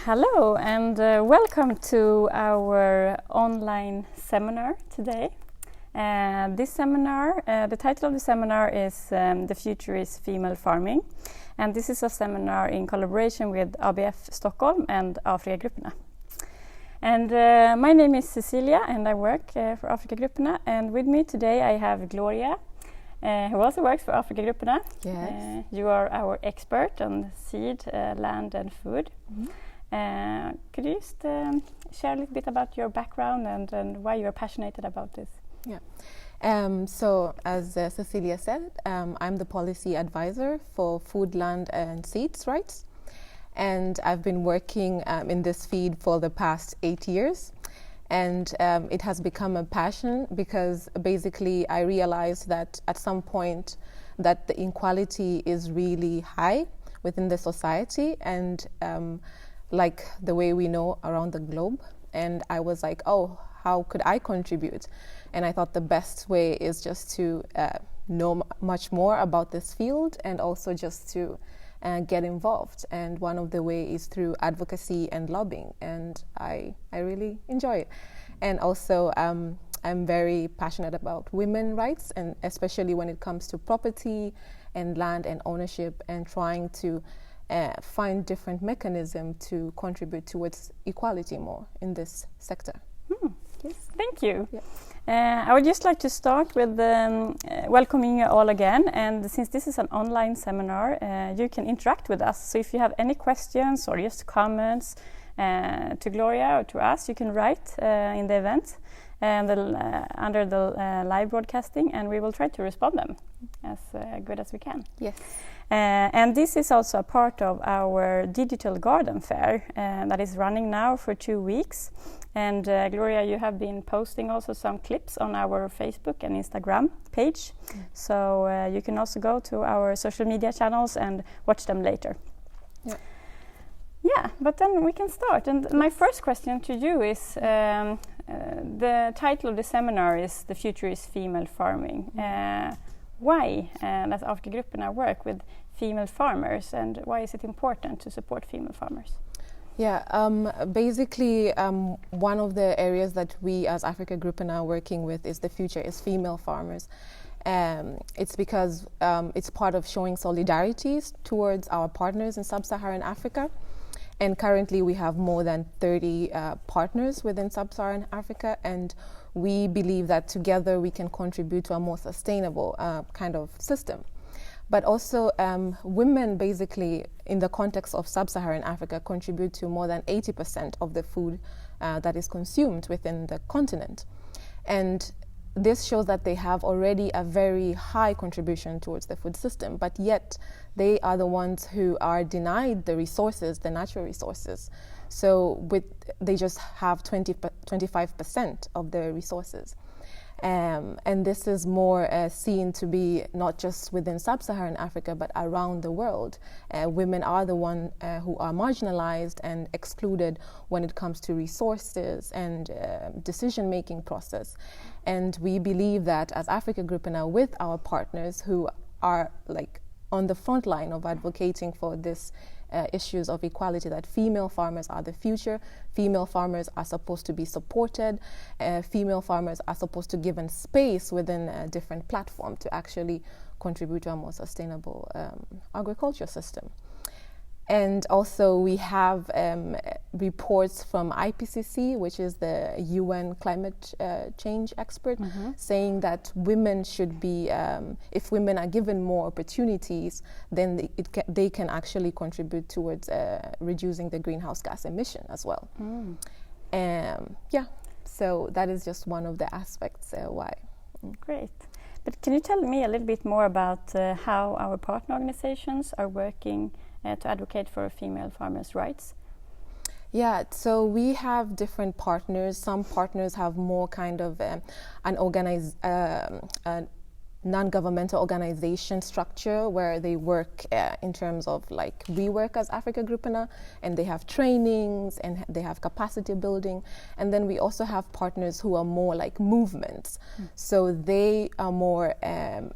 Hello and welcome to our online seminar today. This seminar, the title of the seminar is The Future is Female Farming, and this is a seminar in collaboration with ABF Stockholm and Afrikagrupperna. And my name is Cecilia and I work for Afrikagrupperna, and with me today I have Gloria, who also works for Afrikagrupperna. Yes. You are our expert on seed, land and food. Mm-hmm. Could you just share a little bit about your background and why you're passionate about this? Yeah. So as Cecilia said, I'm the policy advisor for food, land and seeds rights. And I've been working in this field for the past 8 years. And it has become a passion because basically I realized that at some point that the inequality is really high within the society and like the way we know around the globe. And I was like, oh, how could I contribute? And I thought the best way is just to know much more about this field and also just to get involved. And one of the ways is through advocacy and lobbying. And I really enjoy it. And also I'm very passionate about women's rights, and especially when it comes to property and land and ownership, and trying to find different mechanisms to contribute towards equality more in this sector. Yes, thank you. Yeah. I would just like to start with welcoming you all again, and since this is an online seminar, you can interact with us. So if you have any questions or just comments to Gloria or to us, you can write in the event and under the live broadcasting, and we will try to respond them as good as we can. Yes. And this is also a part of our digital garden fair that is running now for 2 weeks. And Gloria, you have been posting also some clips on our Facebook and Instagram page. So you can also go to our social media channels and watch them later. Yeah, but then we can start. And my first question to you is, the title of the seminar is The Future is Female Farming. Why does Afrikagrupperna work with female farmers, and why is it important to support female farmers? Yeah, basically one of the areas that we as Afrikagrupperna are working with is the future is female farmers. It's because it's part of showing solidarity towards our partners in sub-Saharan Africa. And currently we have more than 30 partners within sub-Saharan Africa, and we believe that together we can contribute to a more sustainable kind of system. But also women basically in the context of sub-Saharan Africa contribute to more than 80% of the food that is consumed within the continent. And this shows that they have already a very high contribution towards the food system, but yet they are the ones who are denied the resources, the natural resources. So they just have 25% of the resources. And this is more seen to be not just within sub-Saharan Africa, but around the world. Women are the ones who are marginalized and excluded when it comes to resources and decision-making process. And we believe that as Afrikagrupperna, with our partners who are like on the front line of advocating for this issues of equality, that female farmers are the future, female farmers are supposed to be supported, female farmers are supposed to be given space within a different platform to actually contribute to a more sustainable agriculture system. And also we have reports from IPCC, which is the UN climate change expert, saying that women should be, if women are given more opportunities, then they can actually contribute towards reducing the greenhouse gas emission as well. So that is just one of the aspects why. Great. But can you tell me a little bit more about how our partner organizations are working to advocate for female farmers' rights? Yeah, so we have different partners. Some partners have more kind of an non-governmental organization structure where they work in terms of like we work as Africa Grupperna, and they have trainings and they have capacity building. And then we also have partners who are more like movements. So they are more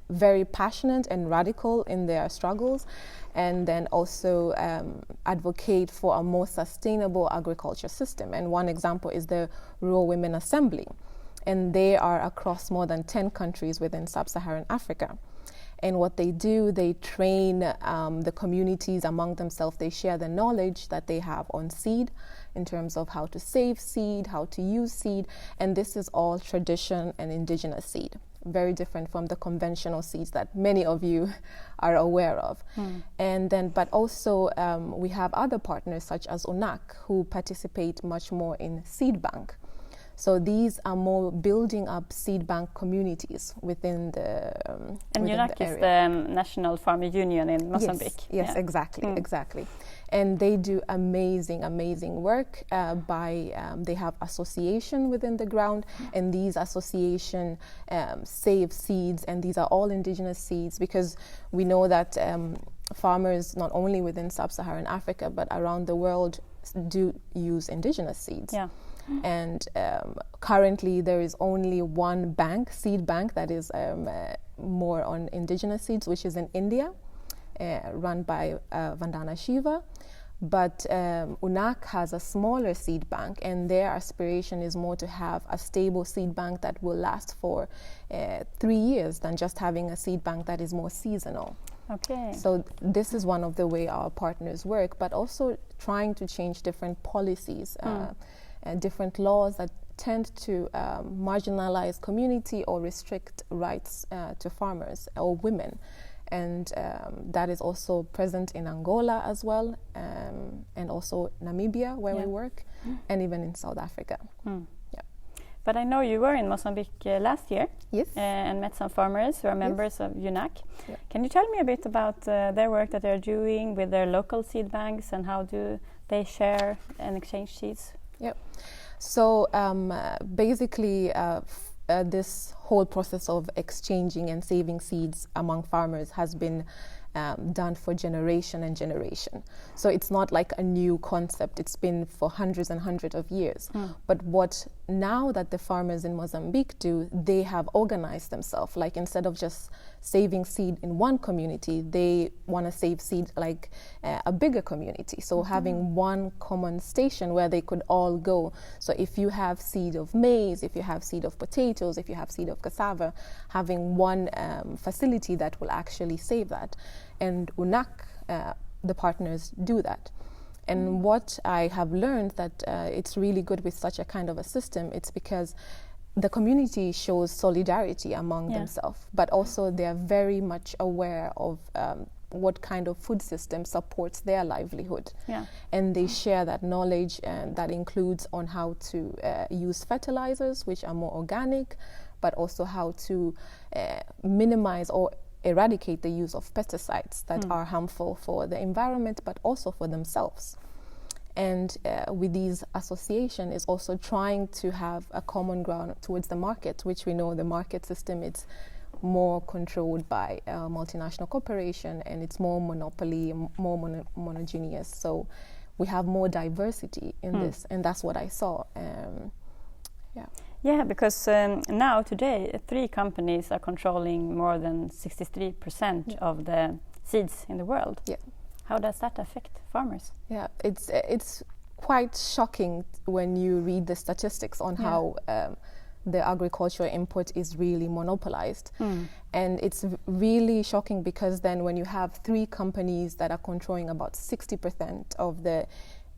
very passionate and radical in their struggles, and then also advocate for a more sustainable agriculture system. And one example is the Rural Women Assembly. And they are across more than 10 countries within sub-Saharan Africa. And what they do, they train the communities among themselves. They share the knowledge that they have on seed in terms of how to save seed, how to use seed. And this is all tradition and indigenous seed, very different from the conventional seeds that many of you are aware of. And then, but also we have other partners such as UNAC who participate much more in seed bank. So these are more building up seed bank communities within the and UNAC is the National Farmer Union in Mozambique. Yes, exactly, exactly. And they do amazing work they have association within the ground, and these association save seeds, and these are all indigenous seeds, because we know that farmers not only within sub-Saharan Africa but around the world do use indigenous seeds. Yeah. And currently there is only one bank, seed bank, that is more on indigenous seeds, which is in India, run by Vandana Shiva. But UNAC has a smaller seed bank, and their aspiration is more to have a stable seed bank that will last for 3 years than just having a seed bank that is more seasonal. Okay. So this is one of the way our partners work, but also trying to change different policies, different laws that tend to marginalize community or restrict rights to farmers or women. And that is also present in Angola as well, and also Namibia, where we work, and even in South Africa. But I know you were in Mozambique last year. Yes. And met some farmers who are members of UNAC. Yeah. Can you tell me a bit about their work that they're doing with their local seed banks, and how do they share and exchange seeds? Yep. So basically this whole process of exchanging and saving seeds among farmers has been done for generation and generation. So it's not like a new concept. It's been for hundreds and hundreds of years. But what now that the farmers in Mozambique do, they have organized themselves. Like instead of just saving seed in one community, they want to save seed like a bigger community. So having one common station where they could all go. So if you have seed of maize, if you have seed of potatoes, if you have seed of cassava, having one facility that will actually save that. And UNAC, the partners, do that. And what I have learned that it's really good with such a kind of a system, it's because the community shows solidarity among themselves, but also they are very much aware of what kind of food system supports their livelihood. Yeah. And they share that knowledge, and that includes on how to use fertilizers, which are more organic, but also how to minimize or eradicate the use of pesticides that are harmful for the environment, but also for themselves. And with these association is also trying to have a common ground towards the market, which we know the market system is more controlled by multinational corporation, and it's more monopoly, more monogeneous. So we have more diversity in this, and that's what I saw. Yeah, because now today 3 companies are controlling more than 63% of the seeds in the world. Yeah. How does that affect farmers? Yeah, it's quite shocking when you read the statistics on how the agricultural input is really monopolized. And it's really shocking because then when you have 3 companies that are controlling about 60% of the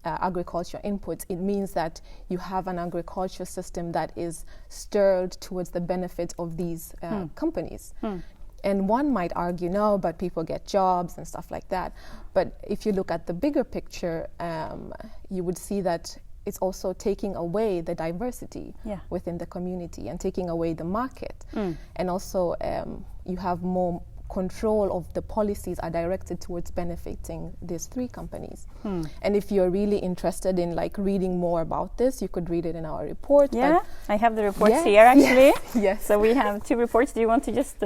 agriculture inputs, it means that you have an agriculture system that is stirred towards the benefit of these companies. And one might argue, no, but people get jobs and stuff like that. But if you look at the bigger picture, you would see that it's also taking away the diversity within the community and taking away the market. And also you have more control of the policies are directed towards benefiting these 3 companies. And if you're really interested in like reading more about this, you could read it in our report. Yeah, I have the reports here actually. Yes. So we have 2 reports. Do you want to just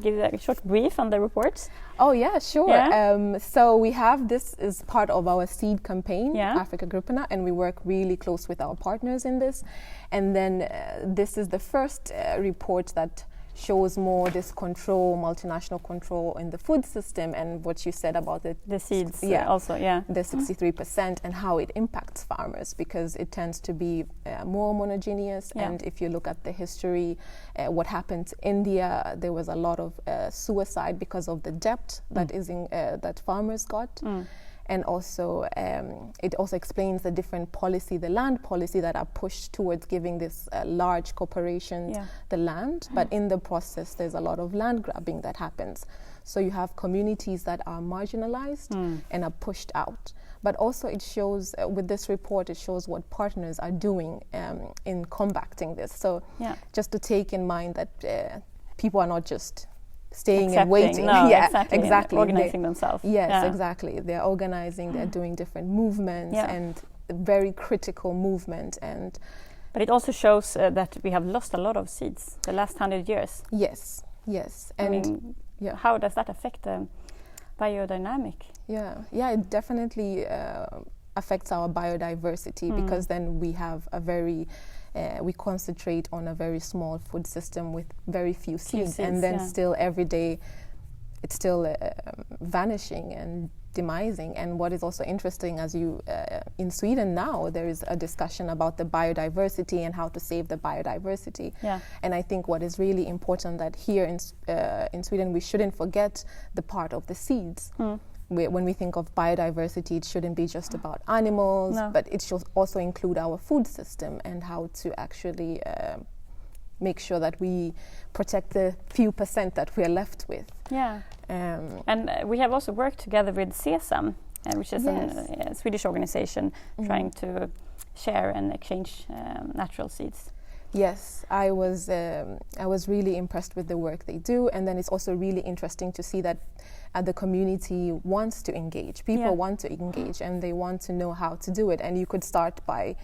give a short brief on the reports? Oh yeah, sure. Yeah. So we have this as part of our seed campaign, Yeah. Africa Gruppena, and we work really close with our partners in this. And then this is the first report that shows more this control, multinational control in the food system, and what you said about The seeds the 63% and how it impacts farmers, because it tends to be more monogeneous. Yeah. And if you look at the history, what happened to India, there was a lot of suicide because of the debt that is that farmers got. And also, it also explains the different policy, the land policy that are pushed towards giving this large corporations the land. But in the process, there's a lot of land grabbing that happens. So you have communities that are marginalized and are pushed out. But also it shows, with this report, it shows what partners are doing in combating this. So just to take in mind that people are not just staying and waiting. No, exactly. Organizing themselves. Yes, exactly. They're organizing, they're doing different movements and very critical movement. But it also shows that we have lost a lot of seeds the last 100 years. Yes. And I mean, how does that affect the biodynamic? Yeah, it definitely affects our biodiversity, because then we have a very we concentrate on a very small food system with very few seeds, and then still every day it's still vanishing and demising. And what is also interesting, as you in Sweden now, there is a discussion about the biodiversity and how to save the biodiversity. And I think what is really important that here in Sweden we shouldn't forget the part of the seeds. When we think of biodiversity, it shouldn't be just about animals, but it should also include our food system and how to actually make sure that we protect the few percent that we are left with. And we have also worked together with SESAM, which is a Swedish organization trying to share and exchange natural seeds. Yes, I was really impressed with the work they do, and then it's also really interesting to see that the community wants to engage. People want to engage, and they want to know how to do it. And you could start by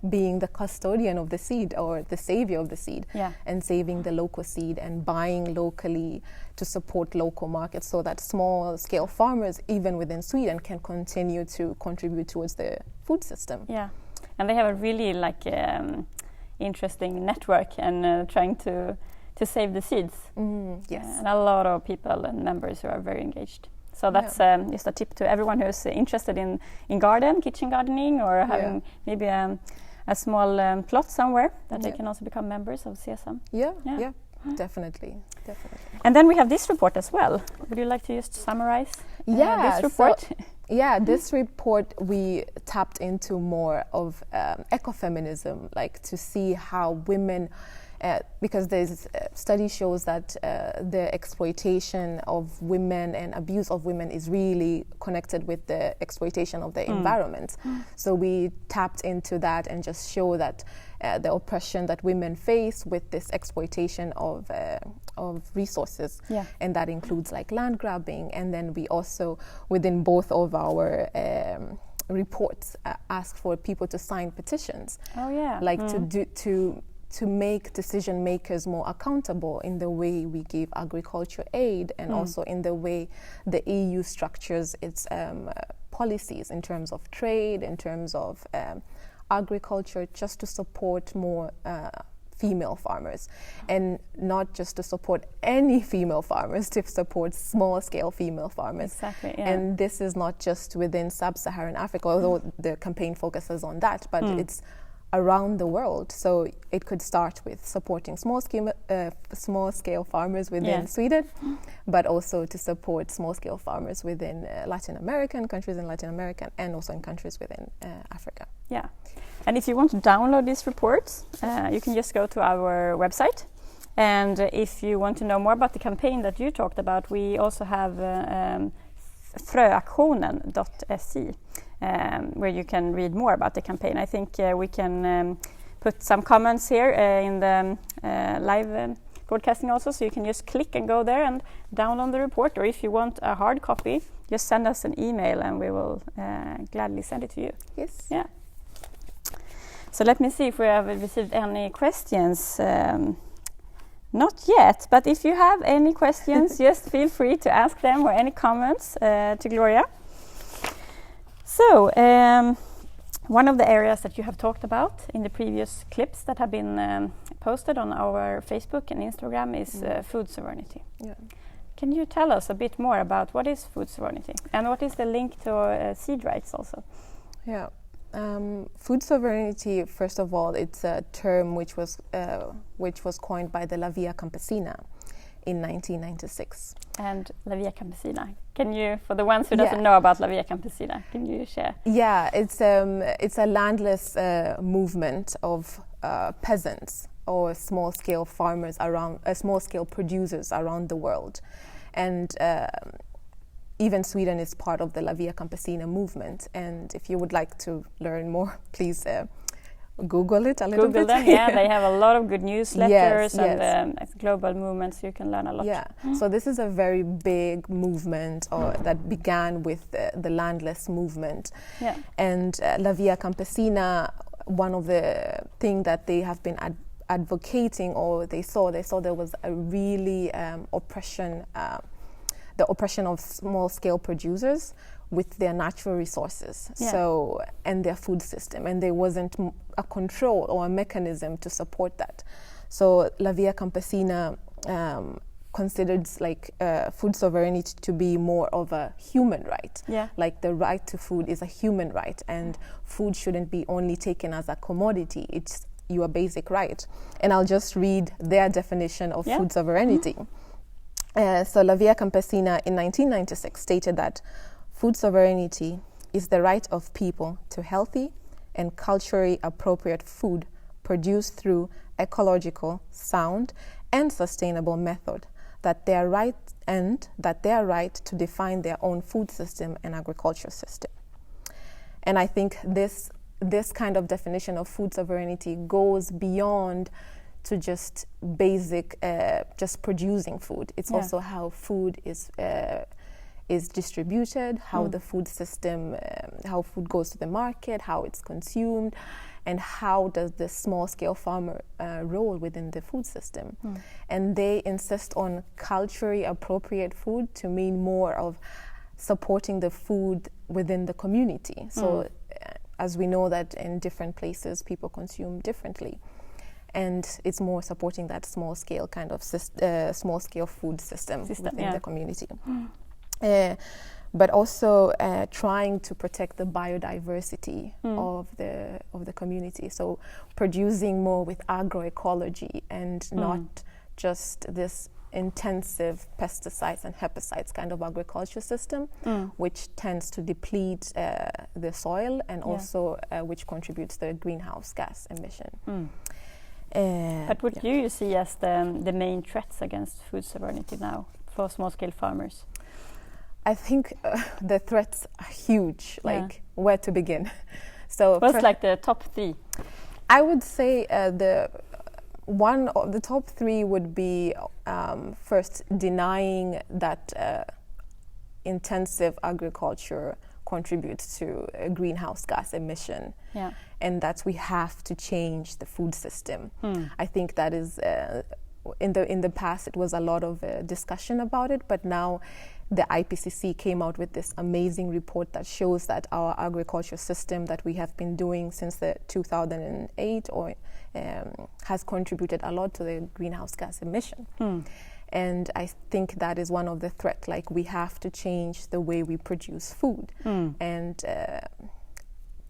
being the custodian of the seed or the savior of the seed, and saving the local seed and buying locally to support local markets, so that small-scale farmers, even within Sweden, can continue to contribute towards the food system. And they have a really interesting network and trying to save the seeds. And a lot of people and members who are very engaged. So that's just a tip to everyone who's interested in kitchen gardening, or having maybe a small plot somewhere, that they can also become members of SESAM. Definitely. And then we have this report as well. Would you like to just summarize this report? This report, we tapped into more of ecofeminism, like to see how women, because there's study shows that the exploitation of women and abuse of women is really connected with the exploitation of the environment. So we tapped into that and just show that the oppression that women face with this exploitation of resources, and that includes like land grabbing. And then we also, within both of our reports, ask for people to sign petitions, to make decision makers more accountable in the way we give agriculture aid, and also in the way the EU structures its policies in terms of trade, in terms of agriculture, just to support more female farmers, and not just to support any female farmers, to support small-scale female farmers. And this is not just within sub-Saharan Africa, although the campaign focuses on that, but it's around the world. So it could start with supporting small-scale farmers within Sweden, but also to support small-scale farmers within countries in Latin America, and also in countries within Africa. And if you want to download these reports, you can just go to our website. And if you want to know more about the campaign that you talked about, we also have fröaktionen.se, where you can read more about the campaign. I think we can put some comments here in the live broadcasting also, so you can just click and go there and download the report, or if you want a hard copy, just send us an email and we will gladly send it to you. Yes. Yeah. So let me see if we have received any questions. Not yet, but if you have any questions, just feel free to ask them, or any comments to Gloria. So, one of the areas that you have talked about in the previous clips that have been posted on our Facebook and Instagram is food sovereignty. Yeah. Can you tell us a bit more about what is food sovereignty and what is the link to seed rights also? Yeah. Food sovereignty, first of all, it's a term which was coined by the La Via Campesina in 1996. And La Via Campesina, can you, for the ones who doesn't know about La Via Campesina, can you share? Yeah, it's a landless movement of peasants or small-scale farmers around, small-scale producers around the world, and even Sweden is part of the La Via Campesina movement. And if you would like to learn more, please Google it a little bit. Google them, yeah. They have a lot of good newsletters and global movements. You can learn a lot. Yeah, so this is a very big movement that began with the landless movement. Yeah. And La Via Campesina, one of the things that they have been advocating, or they saw there was a really the oppression of small-scale producers with their natural resources, and their food system, and there wasn't a control or a mechanism to support that. So La Via Campesina considered food sovereignty to be more of a human right. Yeah. Like the right to food is a human right, and food shouldn't be only taken as a commodity. It's your basic right. And I'll just read their definition of food sovereignty. So La Via Campesina in 1996 stated that food sovereignty is the right of people to healthy and culturally appropriate food produced through ecological, sound, and sustainable method, that they are right to define their own food system and agriculture system. And I think this kind of definition of food sovereignty goes beyond to just basic, just producing food. It's also how food is distributed, how the food system, how food goes to the market, how it's consumed, and how does the small-scale farmer role within the food system. And they insist on culturally appropriate food to mean more of supporting the food within the community. So as we know that in different places people consume differently. And it's more supporting that small-scale kind of small-scale food system within the community. But also trying to protect the biodiversity of the community. So producing more with agroecology and not just this intensive pesticides and herbicides kind of agriculture system, which tends to deplete the soil and also which contributes to the greenhouse gas emission. But what do you see as the main threats against food sovereignty now for small-scale farmers? I think the threats are huge, where to begin. So what's the top three? I would say the top three would be first, denying that intensive agriculture contributes to greenhouse gas emission, and that we have to change the food system. I think that is in the past it was a lot of discussion about it, but now the IPCC came out with this amazing report that shows that our agriculture system that we have been doing since the 2008 has contributed a lot to the greenhouse gas emission. And I think that is one of the threats, we have to change the way we produce food. And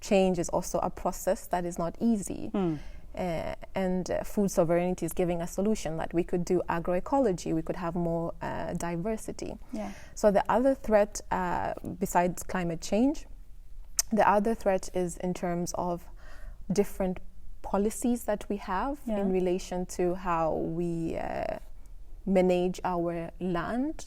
change is also a process that is not easy. And food sovereignty is giving a solution that we could do agroecology, we could have more diversity. So the other threat, besides climate change, the other threat is in terms of different policies that we have in relation to how we manage our land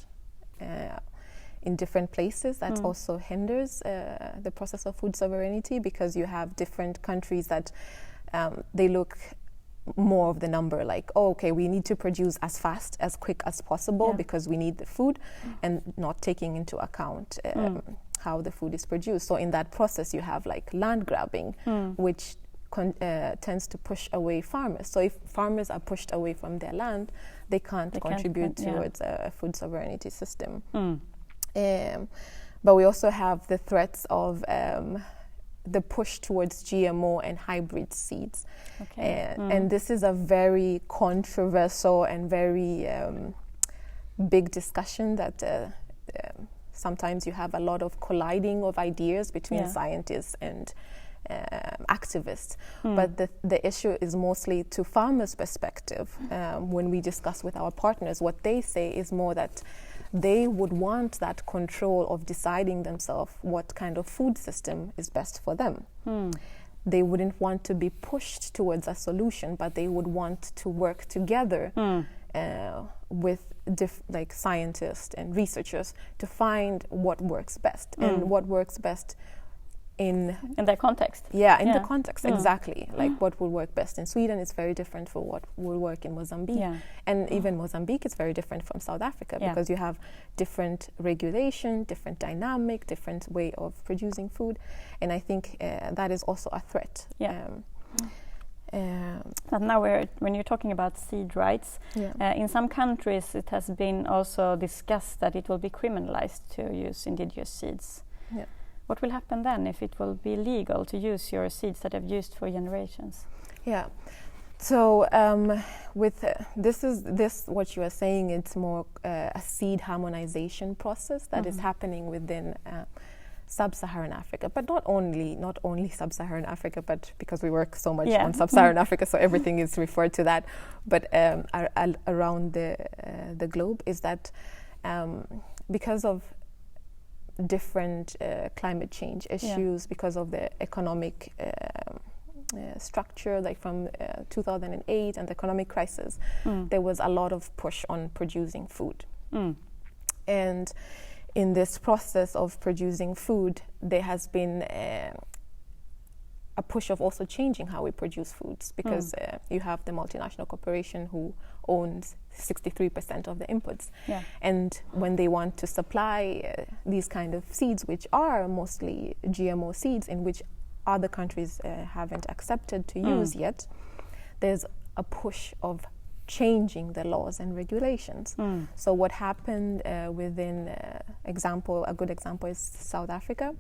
in different places. That also hinders the process of food sovereignty, because you have different countries that they look more of the number, like, oh, okay, we need to produce as fast, as quick as possible because we need the food, and not taking into account how the food is produced. So in that process, you have like land grabbing, which tends to push away farmers. So if farmers are pushed away from their land, they can't contribute towards a food sovereignty system. But we also have the threats of the push towards GMO and hybrid seeds. And this is a very controversial and very big discussion that sometimes you have a lot of colliding of ideas between scientists and activists. But the issue is mostly to farmers' perspective. When we discuss with our partners, what they say is more that they would want that control of deciding themselves what kind of food system is best for them. They wouldn't want to be pushed towards a solution, but they would want to work together with like scientists and researchers to find what works best and what works best in their context. In the context, exactly. Like what would work best in Sweden is very different from what will work in Mozambique. And even Mozambique is very different from South Africa because you have different regulation, different dynamic, different way of producing food. And I think that is also a threat. But now when you're talking about seed rights, in some countries it has been also discussed that it will be criminalized to use indigenous seeds. What will happen then if it will be legal to use your seeds that have used for generations? So with this what you are saying, it's more a seed harmonization process that is happening within sub-Saharan Africa, but not only sub-Saharan Africa, but because we work so much on sub-Saharan Africa, so everything is referred to that. But around the globe, is that because of different climate change issues, because of the economic structure, like from 2008 and the economic crisis, there was a lot of push on producing food. And in this process of producing food, there has been a push of also changing how we produce foods, because you have the multinational corporation who owns 63% of the inputs. And when they want to supply these kind of seeds, which are mostly GMO seeds, in which other countries haven't accepted to use yet, there's a push of changing the laws and regulations. So what happened within a good example is South Africa,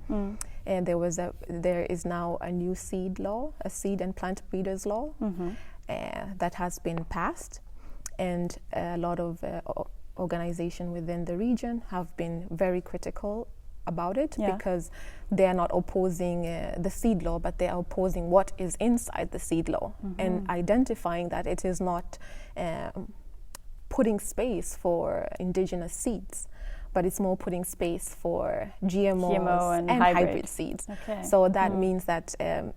and there is now a new seed law, a seed and plant breeders law that has been passed, and a lot of organizations within the region have been very critical about it, because they are not opposing the seed law, but they are opposing what is inside the seed law, and identifying that it is not putting space for indigenous seeds, but it's more putting space for GMO and hybrid seeds. So that means that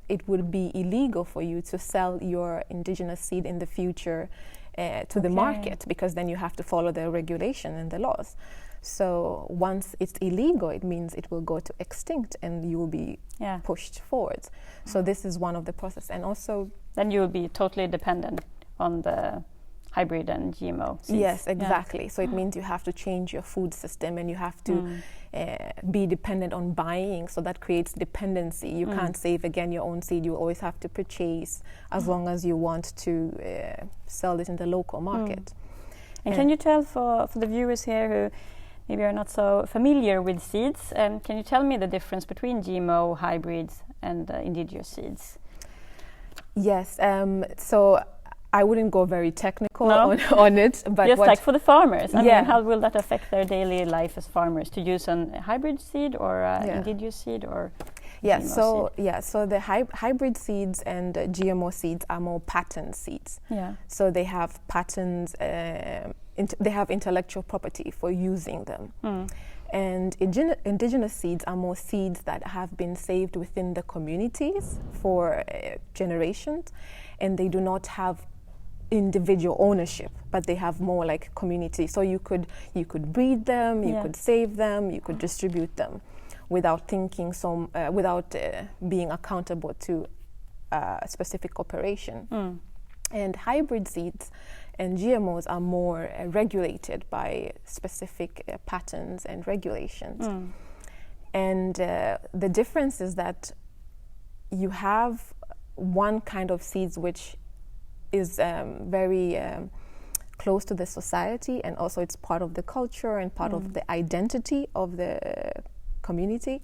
it would be illegal for you to sell your indigenous seed in the future to the market, because then you have to follow the regulation and the laws. So once it's illegal, it means it will go to extinct and you will be pushed forwards. So this is one of the process. And also then you will be totally dependent on the hybrid and GMO seeds. Yes, exactly. So it means you have to change your food system, and you have to be dependent on buying. So that creates dependency. You can't save again your own seed. You always have to purchase as long as you want to sell it in the local market. And can you tell for the viewers here who maybe are not so familiar with seeds, can you tell me the difference between GMO, hybrids and indigenous seeds? Yes, so I wouldn't go very technical on it, but just like for the farmers, I mean, how will that affect their daily life as farmers to use a hybrid seed or indigenous seed or so the hybrid seeds and GMO seeds are more patent seeds. So they have patents, they have intellectual property for using them. And indigenous seeds are more seeds that have been saved within the communities for generations, and they do not have individual ownership, but they have more like community. So you could breed them, you could save them, you could distribute them without thinking without being accountable to a specific corporation. And hybrid seeds and GMOs are more regulated by specific patterns and regulations. And the difference is that you have one kind of seeds which is very close to the society, and also it's part of the culture and part of the identity of the community.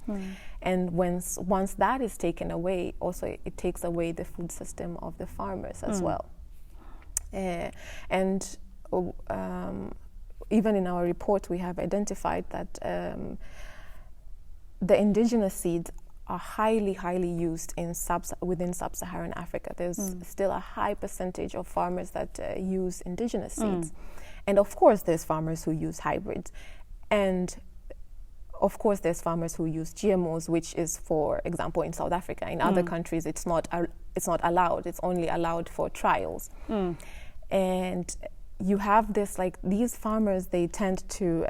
And once that is taken away, also it takes away the food system of the farmers as well. And even in our report, we have identified that the indigenous seeds are highly used in within sub-Saharan Africa. There's still a high percentage of farmers that use indigenous seeds. And of course, there's farmers who use hybrids. And of course, there's farmers who use GMOs, which is, for example, in South Africa. In other countries, it's not allowed. It's only allowed for trials. And you have this, like, these farmers, they tend to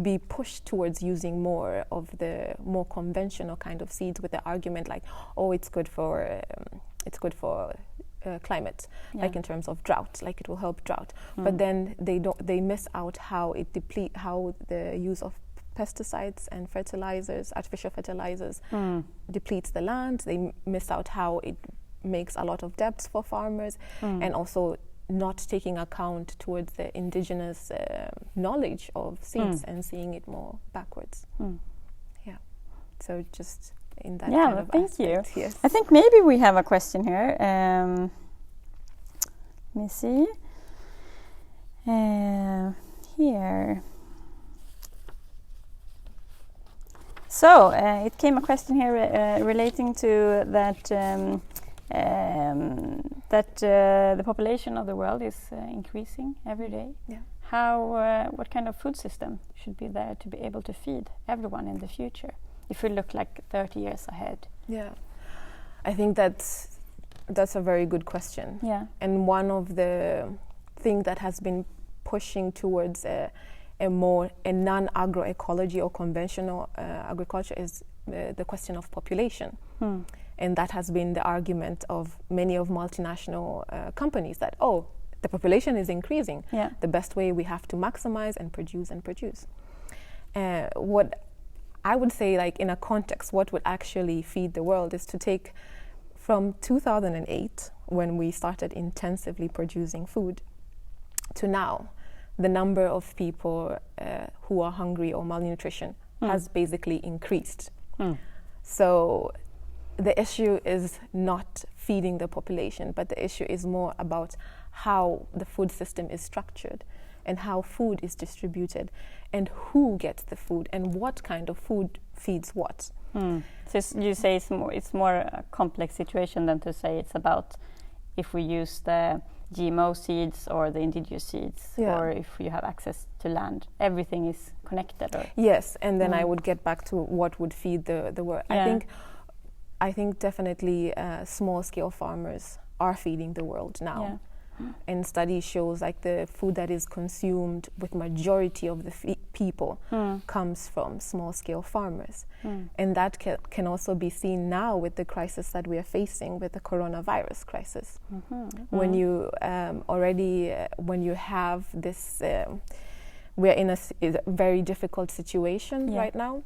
be pushed towards using more of the more conventional kind of seeds, with the argument like, oh, it's good for climate, like in terms of drought, like it will help drought. But then they miss out how the use of pesticides and fertilizers, artificial fertilizers, depletes the land. They miss out how it makes a lot of debts for farmers, and also not taking account towards the indigenous knowledge of seeds and seeing it more backwards. Yeah. So just in that kind of thank aspect, you. Yes. I think maybe we have a question here. Let me see. Here. So it came a question here relating to that the population of the world is increasing every day. Yeah. What kind of food system should be there to be able to feed everyone in the future, if we look like 30 years ahead? Yeah, I think that's a very good question. Yeah. And one of the things that has been pushing towards a non-agroecology or conventional agriculture is the question of population. And that has been the argument of many of multinational companies, that, oh, the population is increasing. Yeah. The best way, we have to maximize and produce and produce. What I would say, like, in a context, what would actually feed the world is to take from 2008, when we started intensively producing food, to now. The number of people who are hungry or malnutrition has basically increased. So the issue is not feeding the population, but the issue is more about how the food system is structured and how food is distributed and who gets the food and what kind of food feeds what. So you say it's more a complex situation than to say it's about if we use the GMO seeds or the indigenous seeds, or if you have access to land. Everything is connected. Or? Yes, and then I would get back to what would feed the world. Yeah. I think definitely small-scale farmers are feeding the world now. Yeah. And study shows, like, the food that is consumed with majority of the people comes from small-scale farmers. And that can also be seen now with the crisis that we are facing with the coronavirus crisis. When you when you have this, we're in a very difficult situation right now.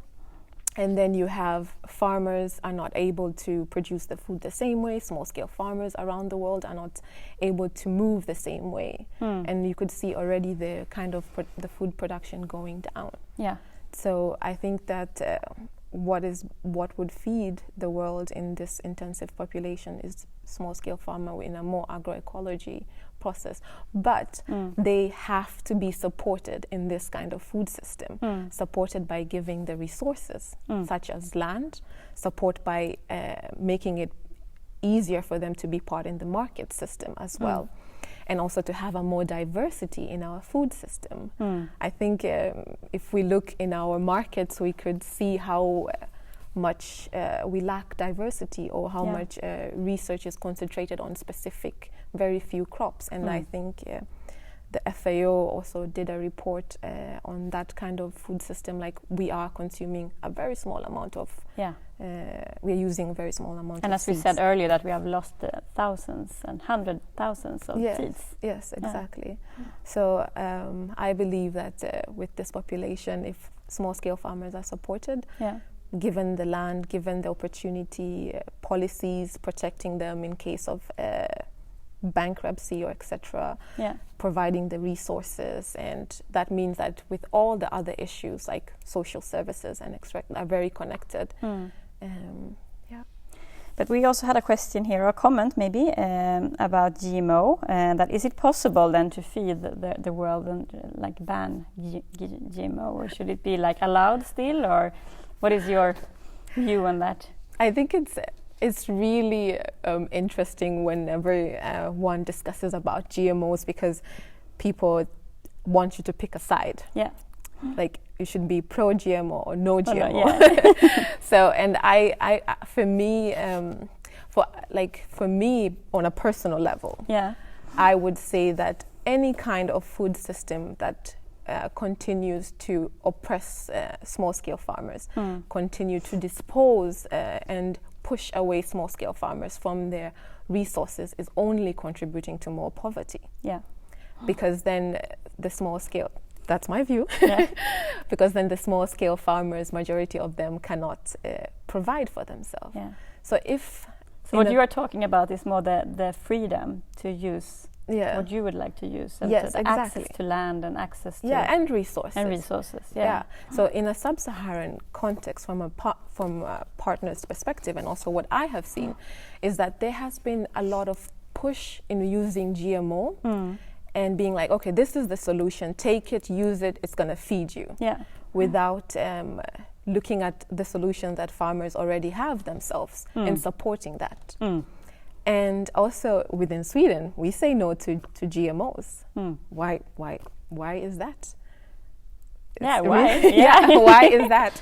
And then you have farmers are not able to produce the food the same way. Small-scale farmers around the world are not able to move the same way. And you could see already the kind of the food production going down. Yeah. So I think that what would feed the world in this intensive population is small-scale farmer in a more agroecology process. But they have to be supported in this kind of food system, supported by giving the resources, such as land, support by making it easier for them to be part in the market system as well. And also to have a more diversity in our food system. I think if we look in our markets, we could see how much we lack diversity, or how much research is concentrated on specific, very few crops. And I think the FAO also did a report on that kind of food system. Like, we are consuming a very small amount of. We are using a very small amount. And of as seeds. we said earlier, that we have lost thousands and 100,000s of seeds. Yes, exactly. So I believe that with this population, if small-scale farmers are supported, given the land, given the opportunity, policies protecting them in case of bankruptcy or etc., providing the resources, and that means that with all the other issues like social services and are very connected. But we also had a question here, or a comment maybe, about GMO, that is it possible then to feed the world and like ban GMO, or should it be like allowed still, or what is your view on that? I think it's really interesting whenever one discusses about GMOs, because people want you to pick a side. Like, you should be pro GMO or no GMO. So, and I for me, for me on a personal level, I would say that any kind of food system that continues to oppress small-scale farmers, continue to dispose and push away small-scale farmers from their resources, is only contributing to more poverty. Because then the small-scale, that's my view, because then the small-scale farmers, majority of them cannot provide for themselves. So what you are talking about is more the freedom to use what you would like to use, and access to land and access to and resources. So in a sub-Saharan context, from a partner's perspective, and also what I have seen, is that there has been a lot of push in using GMO and being like, okay, this is the solution, take it, use it, it's going to feed you, without looking at the solution that farmers already have themselves and supporting that. And also within Sweden, we say no to GMOs. Why is that? Why? Why is that?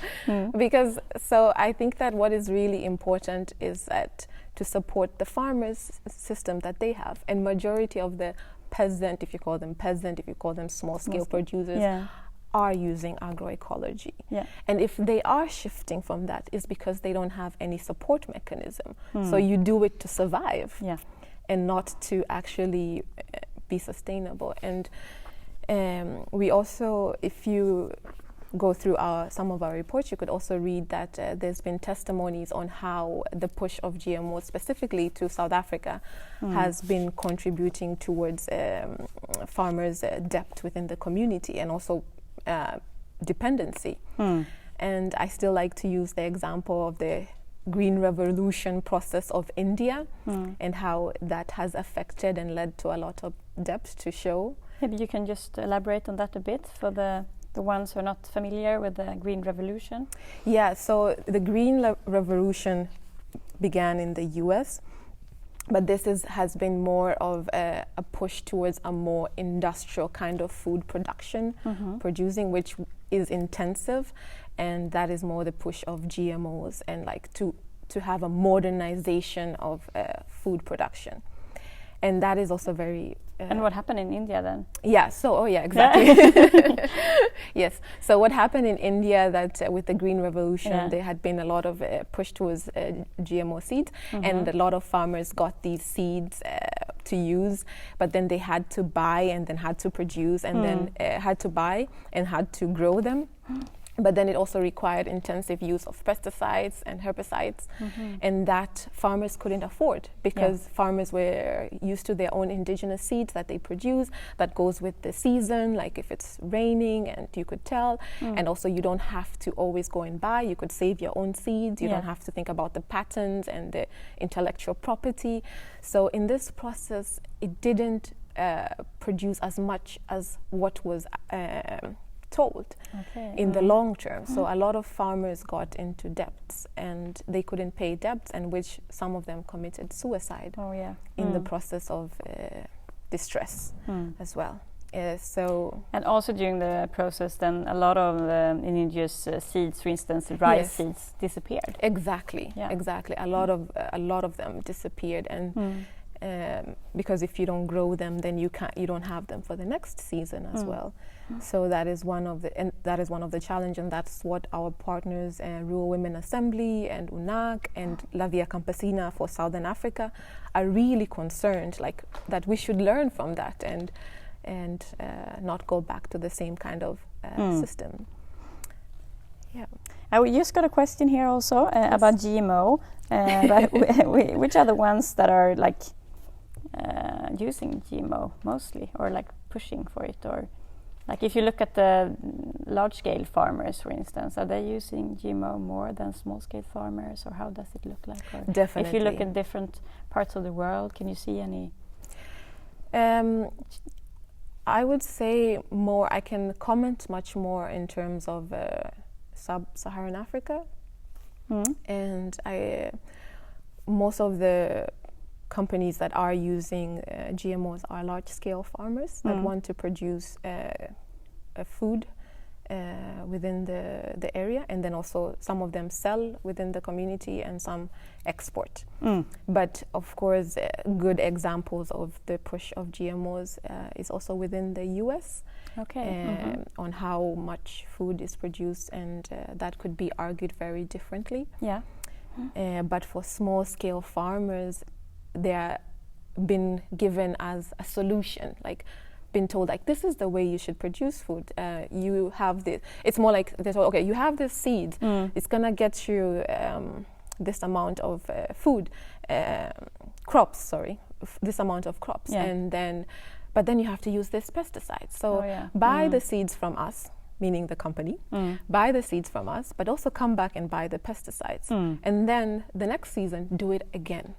Because, so I think that what is really important is that to support the farmers' system that they have, and majority of the peasant, if you call them small-scale producers, are using agroecology. And if they are shifting from that, it's because they don't have any support mechanism. So you do it to survive and not to actually be sustainable. And we also, if you go through some of our reports, you could also read that there's been testimonies on how the push of GMOs, specifically to South Africa, has been contributing towards farmers' debt within the community, and also dependency. And I still like to use the example of the Green Revolution process of India, and how that has affected and led to a lot of debt to show. Maybe you can just elaborate on that a bit for the ones who are not familiar with the Green Revolution. So the Green Revolution began in the US, but this has been more of a push towards a more industrial kind of food production, producing, which is intensive, and that is more the push of GMOs, and like to have a modernization of food production. And that is also very... and what happened in India then? Exactly. Yes. So what happened in India, that with the Green Revolution, there had been a lot of push towards GMO seeds, and a lot of farmers got these seeds to use, but then they had to buy and then had to produce, and then had to buy and had to grow them. But then it also required intensive use of pesticides and herbicides, and that farmers couldn't afford, because farmers were used to their own indigenous seeds that they produce, that goes with the season, like if it's raining, and you could tell. And also you don't have to always go and buy, you could save your own seeds, you don't have to think about the patents and the intellectual property. So in this process, it didn't produce as much as what was told in the long term. So a lot of farmers got into debts, and they couldn't pay debts, and which some of them committed suicide in the process of distress as well. And also during the process, then a lot of indigenous seeds, for instance, rice seeds, disappeared. Exactly. A lot of them disappeared, and because if you don't grow them, then you don't have them for the next season as well. So that is one of the challenges, and that's what our partners, Rural Women Assembly and UNAC and La Via Campesina for Southern Africa, are really concerned, like that we should learn from that and not go back to the same kind of system. Yeah. We just got a question here also about GMO. But which are the ones that are like using GMO mostly, or like pushing for it, or like if you look at the large-scale farmers, for instance, are they using GMO more than small-scale farmers, or how does it look like? Or definitely. If you look at different parts of the world, can you see any? I would say more. I can comment much more in terms of sub-Saharan Africa. And most of the companies that are using GMOs are large-scale farmers that want to produce a food within the area, and then also some of them sell within the community and some export. But of course, good examples of the push of GMOs is also within the US. On how much food is produced, and that could be argued very differently. But for small-scale farmers, they are been given as a solution, like been told like this is the way you should produce food. You have this. It's more like they're told, okay, you have this seed. It's gonna get you this amount of food, crops. Sorry, this amount of crops, and then. But then you have to use this pesticide. So buy the seeds from us, meaning the company, buy the seeds from us, but also come back and buy the pesticides. And then the next season, do it again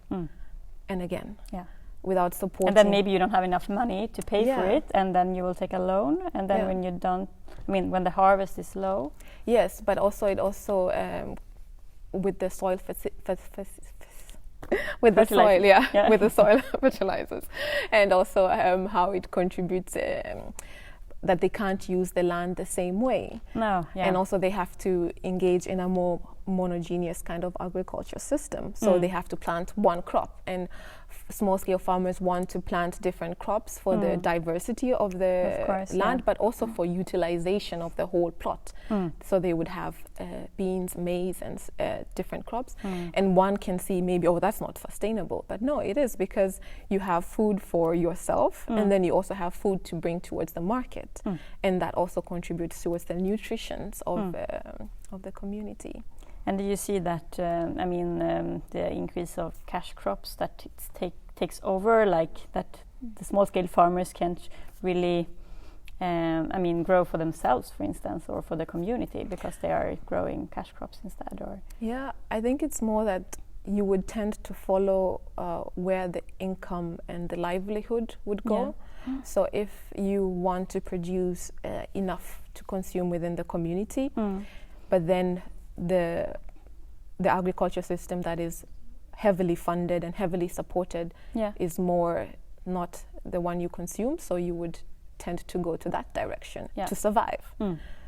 and again without supporting. And then maybe you don't have enough money to pay for it, and then you will take a loan. And then when you don't, when the harvest is low. Yes, but also with the soil with the soil, with the soil fertilizers, and also how it contributes that they can't use the land the same way. And also they have to engage in a more monogeneous kind of agriculture system. So they have to plant one crop, and small-scale farmers want to plant different crops for the diversity of the land, but also for utilization of the whole plot. So they would have beans, maize, and different crops. And one can see maybe, oh, that's not sustainable. But no, it is, because you have food for yourself, and then you also have food to bring towards the market. And that also contributes towards the nutrition of the community. And do you see that, the increase of cash crops that takes over, like that the small-scale farmers can't really, grow for themselves, for instance, or for the community, because they are growing cash crops instead? Or I think it's more that you would tend to follow where the income and the livelihood would go. So if you want to produce enough to consume within the community, but then the agriculture system that is heavily funded and heavily supported is more not the one you consume, so you would tend to go to that direction to survive.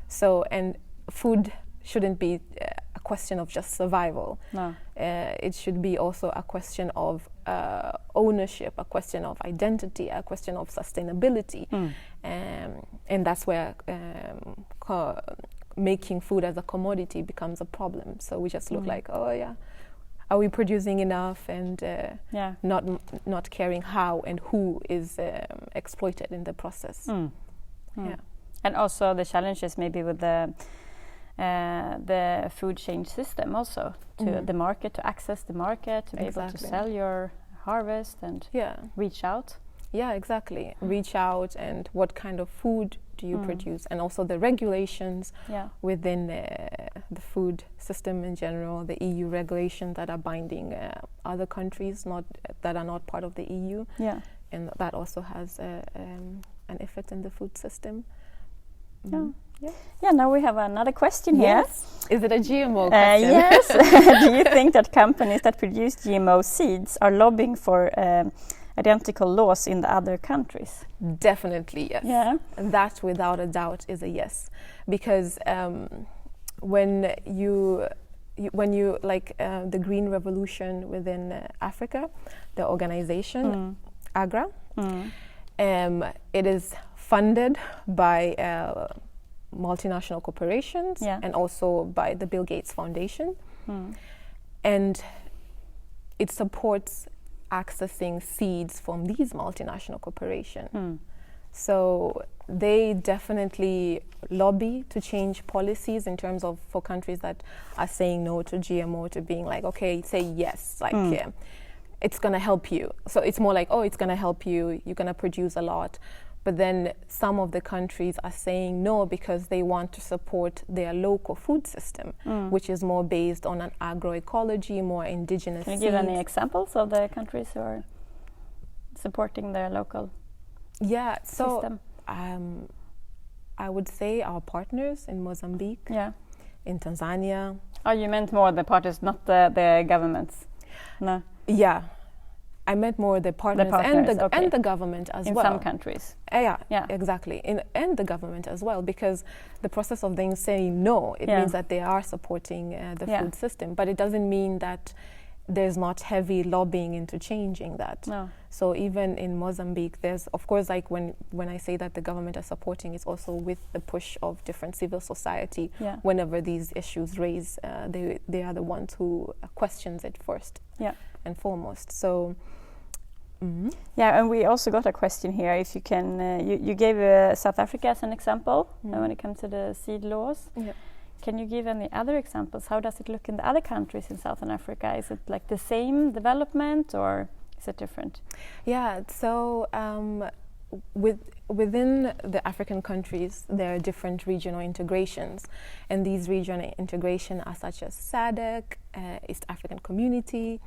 So, and food shouldn't be a question of just survival. It should be also a question of ownership, a question of identity, a question of sustainability. And that's where making food as a commodity becomes a problem. So we just look like, are we producing enough, and not caring how and who is exploited in the process. And also the challenges maybe with the food chain system also, to the market, to access the market, to be able to sell your harvest and reach out. Exactly. Reach out, and what kind of food do you produce, and also the regulations within the food system in general, the EU regulations that are binding other countries that are not part of the EU, and that also has an effect in the food system. Now we have another question here. Is it a GMO question? Yes. Do you think that companies that produce GMO seeds are lobbying for identical laws in the other countries? Definitely yes. That without a doubt is a yes, because when you when you like the Green Revolution within Africa, the organization AGRA, it is funded by multinational corporations and also by the Bill Gates Foundation, and it supports accessing seeds from these multinational corporations. So they definitely lobby to change policies in terms of for countries that are saying no to GMO, to being like, okay, say yes, like it's going to help you. So it's more like, oh, it's going to help you, you're going to produce a lot. But then some of the countries are saying no because they want to support their local food system, which is more based on an agroecology, more indigenous. Can you give any examples of the countries who are supporting their local system? I would say our partners in Mozambique, in Tanzania. Oh, you meant more the partners, not the governments? No. Yeah. I meant more the partners, and the government as well. In some countries. Yeah, exactly. And the government as well, because the process of them saying no, it means that they are supporting the food system. But it doesn't mean that there's not heavy lobbying into changing that. No. So even in Mozambique, there's, of course, like when I say that the government are supporting, it's also with the push of different civil society. Whenever these issues raise, they are the ones who questions it first and foremost. So and we also got a question here. If you can, you gave South Africa as an example when it comes to the seed laws. Can you give any other examples? How does it look in the other countries in Southern Africa? Is it like the same development or is it different? Yeah, so within the African countries, there are different regional integrations. And these regional integrations are such as SADC, East African Community.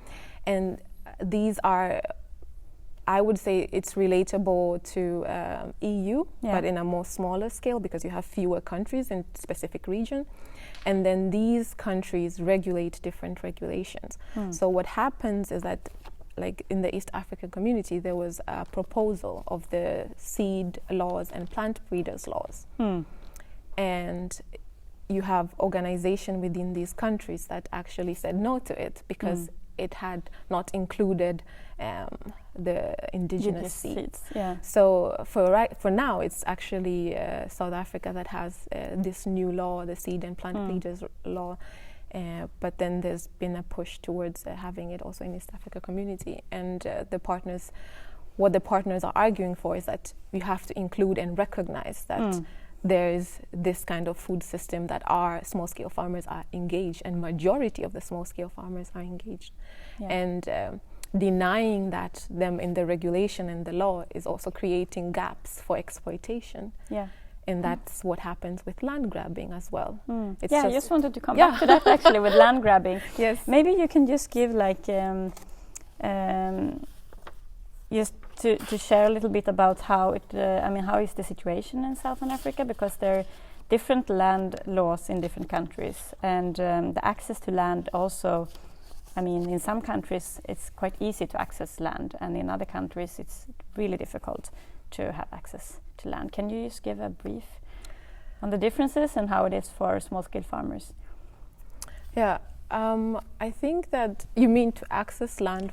And these are, I would say it's relatable to EU, but in a more smaller scale because you have fewer countries in specific region. And then these countries regulate different regulations. So what happens is that, like in the East African Community, there was a proposal of the seed laws and plant breeders laws. And you have organization within these countries that actually said no to it because it had not included the indigenous seeds. So for now, it's actually South Africa that has this new law, the seed and plant breeders law. But then there's been a push towards having it also in East Africa Community. And what the partners are arguing for is that you have to include and recognize that there is this kind of food system that our small-scale farmers are engaged, and majority of the small-scale farmers are engaged. And denying that them in the regulation and the law is also creating gaps for exploitation. And that's what happens with land grabbing as well. I just wanted to come back to that actually with land grabbing. Maybe you can just give like just to share a little bit about how it how is the situation in Southern Africa, because there are different land laws in different countries, and the access to land also, in some countries it's quite easy to access land, and in other countries it's really difficult to have access to land. Can you just give a brief on the differences and how it is for small-scale farmers? I think that you mean to access land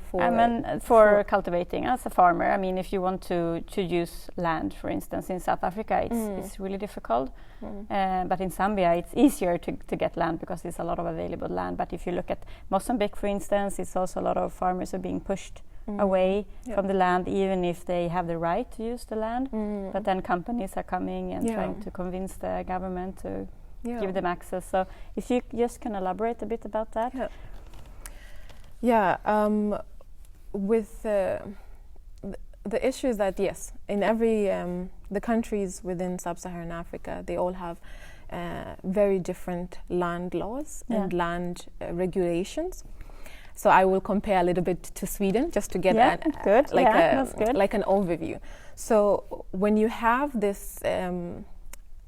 for cultivating as a farmer. If you want to use land, for instance, in South Africa, it's really difficult. But in Zambia, it's easier to get land because there's a lot of available land. But if you look at Mozambique, for instance, it's also a lot of farmers are being pushed away from the land, even if they have the right to use the land. But then companies are coming and trying to convince the government to give them access. So if you just can elaborate a bit about that. With the issue is that in every the countries within sub-Saharan Africa, they all have very different land laws and land regulations. So I will compare a little bit to Sweden just to get like an overview. So when you have this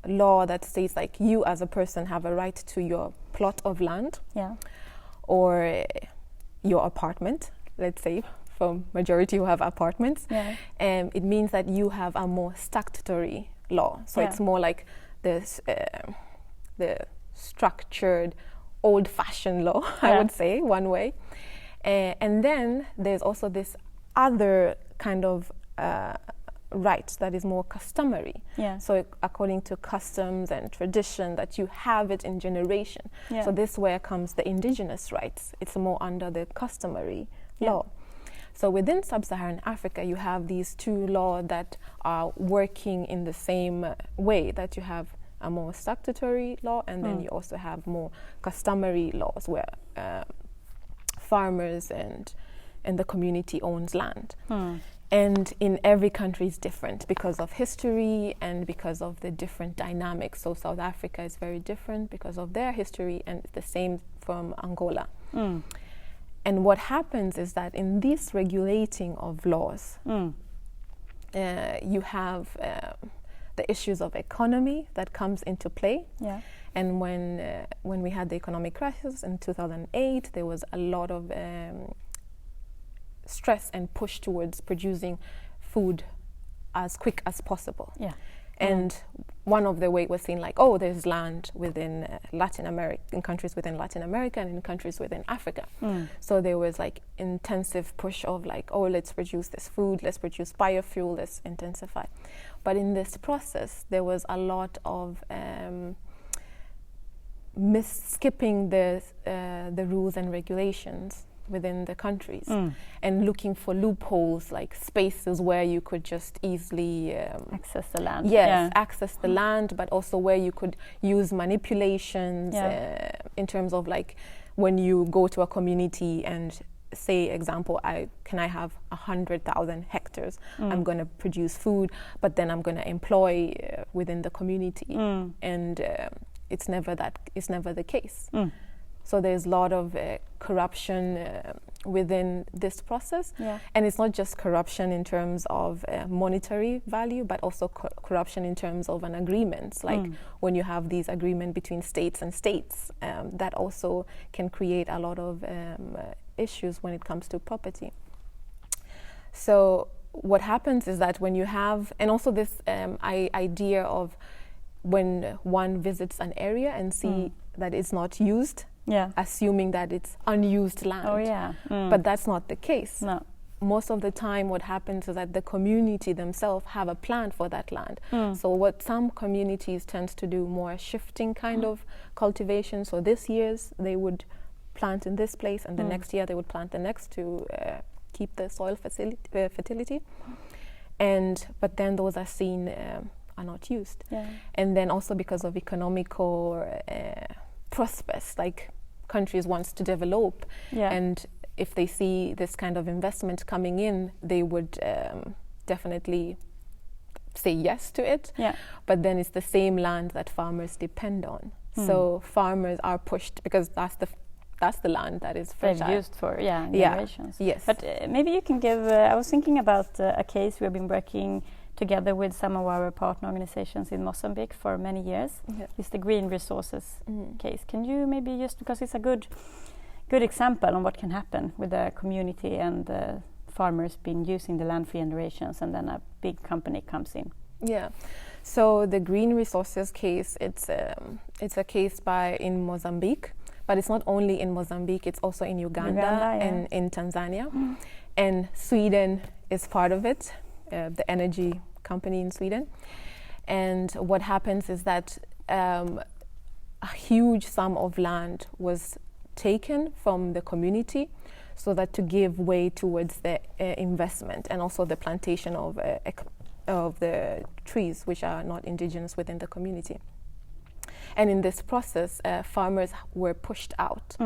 law that says like you as a person have a right to your plot of land or your apartment, let's say for majority who have apartments, it means that you have a more statutory law. So it's more like this the structured old-fashioned law, I would say, one way. And then there's also this other kind of right that is more customary. Yeah. So according to customs and tradition, that you have it in generation. Yeah. So this where comes the indigenous rights. It's more under the customary law. So within sub-Saharan Africa, you have these two laws that are working in the same way, that you have a more statutory law, and then you also have more customary laws where farmers and the community owns land. And in every country is different because of history and because of the different dynamics. So South Africa is very different because of their history, and the same from Angola. And what happens is that in this regulating of laws, you have the issues of economy that comes into play. Yeah. And when we had the economic crisis in 2008, there was a lot of stress and push towards producing food as quick as possible. Yeah. And one of the way was seen like, oh, there's land within Latin America, in countries within Latin America and in countries within Africa. So there was like intensive push of like, oh, let's produce this food, let's produce biofuel, let's intensify. But in this process, there was a lot of skipping the rules and regulations within the countries and looking for loopholes, like spaces where you could just easily access the land. Yes, access the land, but also where you could use manipulations in terms of like when you go to a community and say, example, I have 100,000 hectares. I'm going to produce food, but then I'm going to employ within the community, and it's never the case. So there's a lot of corruption within this process. Yeah. And it's not just corruption in terms of monetary value, but also corruption in terms of an agreement. Like when you have these agreements between states and states, that also can create a lot of issues when it comes to property. So what happens is that when you have, and also this idea of when one visits an area and see that it's not used, assuming that it's unused land. Oh, yeah. But that's not the case. No. Most of the time what happens is that the community themselves have a plan for that land. So what some communities tend to do more shifting kind of cultivation. So this year's they would plant in this place, and the next year they would plant the next to keep the soil fertility. But then those are seen are not used. Yeah. And then also because of economical prospects, like countries wants to develop, and if they see this kind of investment coming in, they would definitely say yes to it. Yeah. But then it's the same land that farmers depend on. So farmers are pushed because that's the land that is fertile. They've used for generations. Yes. But maybe you can give. I was thinking about a case we've been working together with some of our partner organizations in Mozambique for many years. It's the green resources case. Can you maybe just, because it's a good example on what can happen with the community and the farmers using the land for generations, and then a big company comes in. Yeah. So the green resources case, it's a case in Mozambique, but it's not only in Mozambique, it's also in Uganda and in Tanzania. And Sweden is part of it. The energy company in Sweden. And what happens is that a huge sum of land was taken from the community so that to give way towards the investment and also the plantation of the trees which are not indigenous within the community. And in this process, farmers were pushed out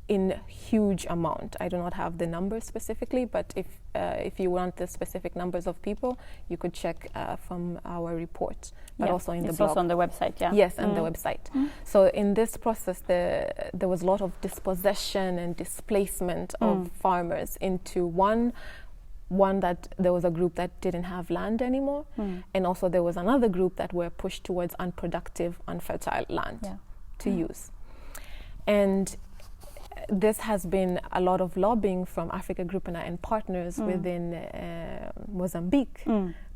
in huge amount. I do not have the numbers specifically, but if you want the specific numbers of people, you could check from our report, but also in the blog. It's also on the website, Yes, on the website. So in this process, there was a lot of dispossession and displacement of farmers into one that there was a group that didn't have land anymore, and also there was another group that were pushed towards unproductive, unfertile land to use. And this has been a lot of lobbying from Africa Group and partners within Mozambique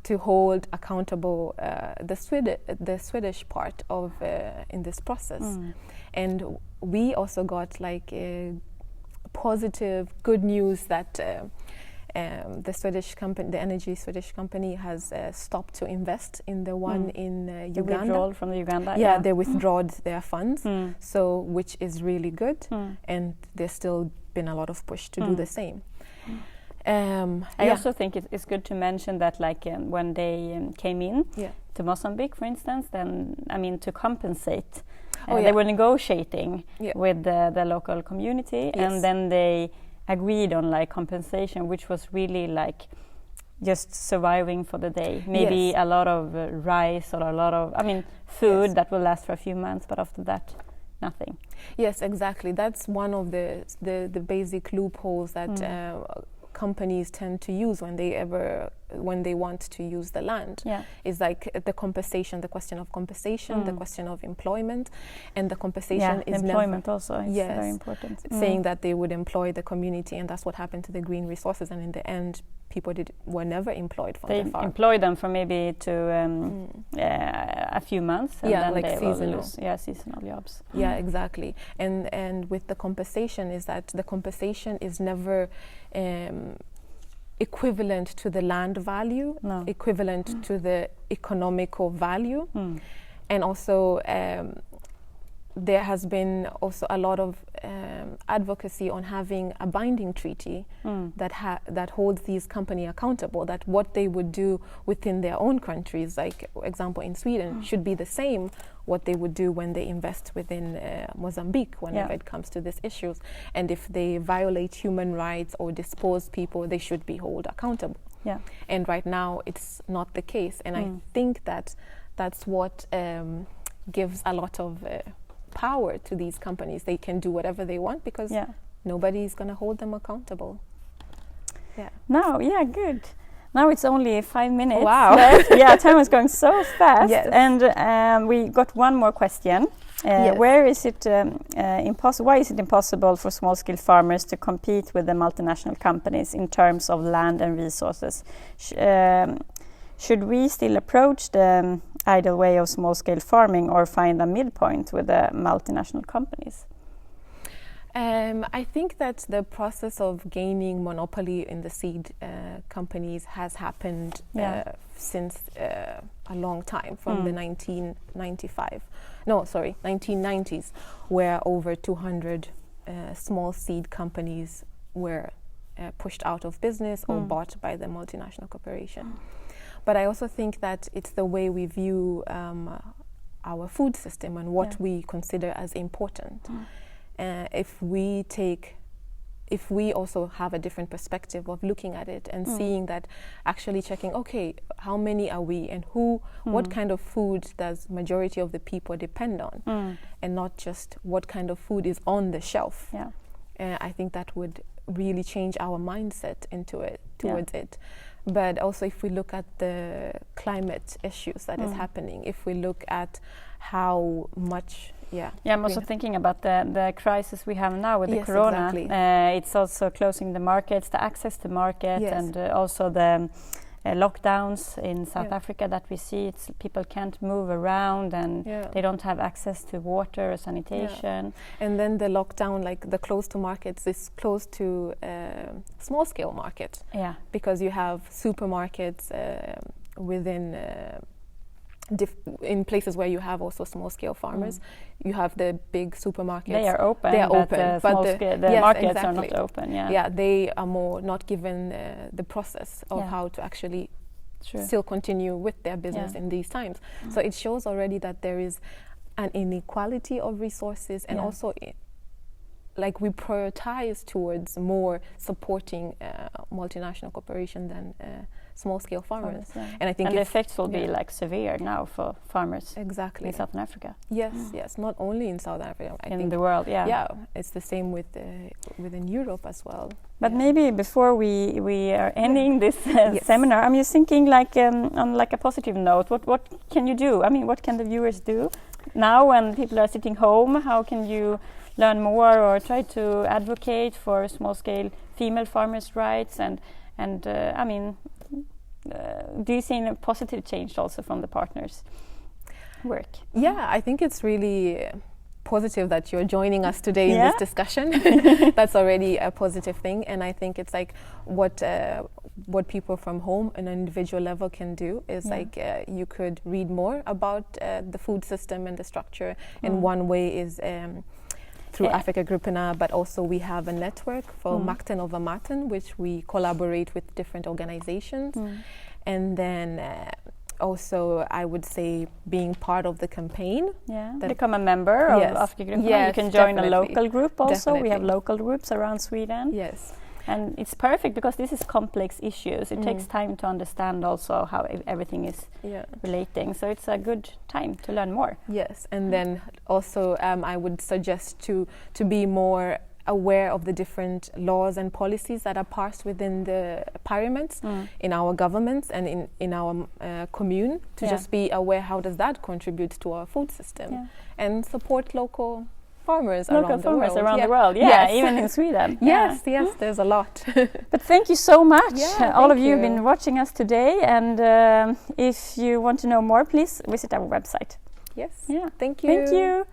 to hold accountable the Swedish part of in this process. And we also got like positive, good news that the Swedish company, the energy Swedish company, has stopped to invest in the one in Uganda. The withdrawal from the Uganda. Yeah, they withdrawed their funds, so which is really good, and there's still been a lot of push to do the same. I also think it's good to mention that, like when they came in to Mozambique, for instance, then to compensate, they were negotiating with the local community, and then they agreed on like compensation, which was really like just surviving for the day. Maybe a lot of rice or a lot of food that will last for a few months, but after that, nothing. Yes, exactly. That's one of the basic loopholes that companies tend to use when they want to use the land. Is like the compensation, the question of compensation, the question of employment, and the compensation is employment also is very important. Saying that they would employ the community, and that's what happened to the green resources, and in the end people were never employed from the farm. They employed them for maybe a few months, and then like they seasonal. Will lose seasonal jobs. Yeah, exactly. And with the compensation is that the compensation is never equivalent to the land value, equivalent to the economical value, and also there has been also a lot of advocacy on having a binding treaty that holds these companies accountable, that what they would do within their own countries, like for example in Sweden, should be the same what they would do when they invest within Mozambique whenever it comes to these issues. And if they violate human rights or dispose people, they should be held accountable. And right now it's not the case, and I think that that's what gives a lot of power to these companies. They can do whatever they want because nobody's going to hold them accountable. Good. Now it's only 5 minutes left. Time is going so fast. And we got one more question. Where is it why is it impossible for small-scale farmers to compete with the multinational companies in terms of land and resources? Should we still approach the ideal way of small-scale farming or find a midpoint with the multinational companies? I think that the process of gaining monopoly in the seed companies has happened since a long time, from the 1990s, where over 200 small seed companies were pushed out of business or bought by the multinational corporation. But I also think that it's the way we view our food system and what we consider as important. If we also have a different perspective of looking at it and seeing that, actually checking, okay, how many are we, and what kind of food does majority of the people depend on, and not just what kind of food is on the shelf. I think that would really change our mindset towards it. But also if we look at the climate issues that is happening, if we look at how much I'm also thinking about the crisis we have now with the corona. Exactly. It's also closing the markets, the access to market, and also the lockdowns in South Africa that we see. People can't move around, and they don't have access to water or sanitation. And then the lockdown, like the close to markets, is close to small scale markets. Because you have supermarkets within in places where you have also small scale farmers. You have the big supermarkets. They are open. But the markets are not open. They are more not given the process of how to actually still continue with their business in these times. So it shows already that there is an inequality of resources, and also like we prioritize towards more supporting multinational corporation than small-scale farmers. And I think the effects will be like severe now for farmers. Exactly. In Southern Africa. Yes, not only in South Africa. I think the world. It's the same within Europe as well. But maybe before we are ending this seminar, I'm just thinking like on like a positive note. What can you do? I mean, what can the viewers do now when people are sitting home? How can you learn more or try to advocate for small-scale female farmers' rights? And I mean, do you see a positive change also from the partners' work? I think it's really positive that you're joining us today in this discussion. That's already a positive thing, and I think it's like what people from home on an individual level can do is like you could read more about the food system and the structure, and one way is through Africa Grupperna, but also we have a network for Makten over Maten, which we collaborate with different organizations, and then also, I would say being part of the campaign. Become a member of Africa Grupperna. Yes, you can join definitely. a local group also. Definitely. We have local groups around Sweden. Yes. And it's perfect because this is complex issues. It takes time to understand also how everything is relating. So it's a good time to learn more. Yes, and then also I would suggest to be more aware of the different laws and policies that are passed within the parliaments, in our governments and in our commune, to just be aware how does that contribute to our food system, and support local farmers around the world. Even in Sweden. Yes, there's a lot. But thank you so much. All of you you have been watching us today, and if you want to know more, please visit our website. Yes. Yeah. Thank you. Thank you.